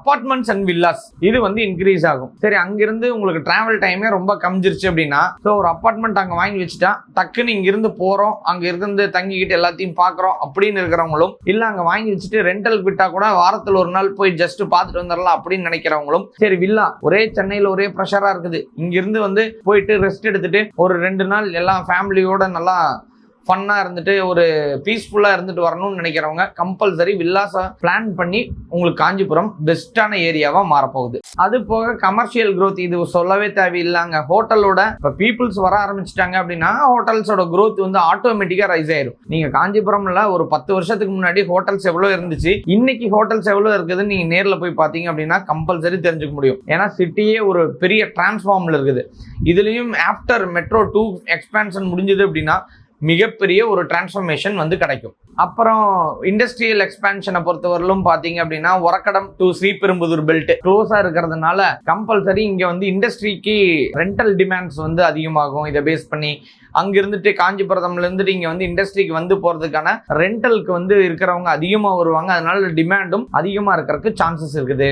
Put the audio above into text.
Apartments and villas இது வந்து increase ஆகும். சரி, அங்கிருந்து உங்களுக்கு டிராவல் டைமே ரொம்ப கம்மிஞ்சிருச்சு அப்படின்னா ஸோ ஒரு அபார்ட்மெண்ட் அங்கே வாங்கி வச்சுட்டா டக்குன்னு இங்கிருந்து போகிறோம், அங்கே இருந்து தங்கிக்கிட்டு எல்லாத்தையும் பார்க்குறோம் அப்படின்னு இருக்கிறவங்களும், இல்லை அங்கே வாங்கி வச்சுட்டு ரெண்டலுக்கு விட்டா கூட வாரத்தில் ஒரு நாள் போய் ஜஸ்ட் பார்த்துட்டு வந்துடலாம் அப்படின்னு நினைக்கிறவங்களும், சரி வில்லா ஒரே சென்னையில் ஒரே ப்ரெஷராக இருக்குது, இங்கிருந்து வந்து போயிட்டு ரெஸ்ட் எடுத்துட்டு ஒரு 2 நாள் எல்லாம் ஃபேமிலியோட நல்லா ஃபன்னாக இருந்துட்டு ஒரு பீஸ்ஃபுல்லாக இருந்துட்டு வரணும்னு நினைக்கிறவங்க கம்பல்சரி வில்லாஸை பிளான் பண்ணி உங்களுக்கு காஞ்சிபுரம் பெஸ்ட்டான ஏரியாவாக மாறப்போகுது. அது போக கமர்ஷியல் க்ரோத் இது சொல்லவே தேவையில்லைங்க. ஹோட்டலோட இப்போ பீப்புள்ஸ் வர ஆரம்பிச்சிட்டாங்க அப்படின்னா ஹோட்டல்ஸோட க்ரோத் வந்து ஆட்டோமேட்டிக்காக ரைஸ் ஆயிரும். நீங்கள் காஞ்சிபுரம்ல ஒரு 10 வருஷத்துக்கு முன்னாடி ஹோட்டல்ஸ் எவ்வளோ இருந்துச்சு, இன்னைக்கு ஹோட்டல்ஸ் எவ்வளோ இருக்குதுன்னு நீங்கள் நேரில் போய் பார்த்தீங்க அப்படின்னா கம்பல்சரி தெரிஞ்சுக்க முடியும். ஏன்னா சிட்டியே ஒரு பெரிய டிரான்ஸ்ஃபார்மில் இருக்குது. இதுலேயும் ஆஃப்டர் மெட்ரோ 2 எக்ஸ்பேன்ஷன் முடிஞ்சது அப்படின்னா மிகப்பெரிய ஒரு டிரான்ஸ்ஃபர்மேஷன் வந்து கிடைக்கும். அப்புறம் இண்டஸ்ட்ரியல் எக்ஸ்பேன்ஷனை பொறுத்தவரையிலும் பார்த்தீங்க அப்படின்னா ஒரக்கடம் டு ஸ்ரீபெரும்புதூர் பெல்ட் க்ளோஸாக இருக்கிறதுனால கம்பல்சரி இங்கே வந்து இண்டஸ்ட்ரிக்கு ரெண்டல் டிமாண்ட்ஸ் வந்து அதிகமாகும். இதை பேஸ் பண்ணி அங்கிருந்துட்டு காஞ்சிபுரம்ல இருந்துட்டு இங்கே வந்து இண்டஸ்ட்ரிக்கு வந்து போகிறதுக்கான ரெண்டலுக்கு வந்து இருக்கிறவங்க அதிகமாக வருவாங்க. அதனால டிமாண்டும் அதிகமாக இருக்கிறதுக்கு சான்சஸ் இருக்குது.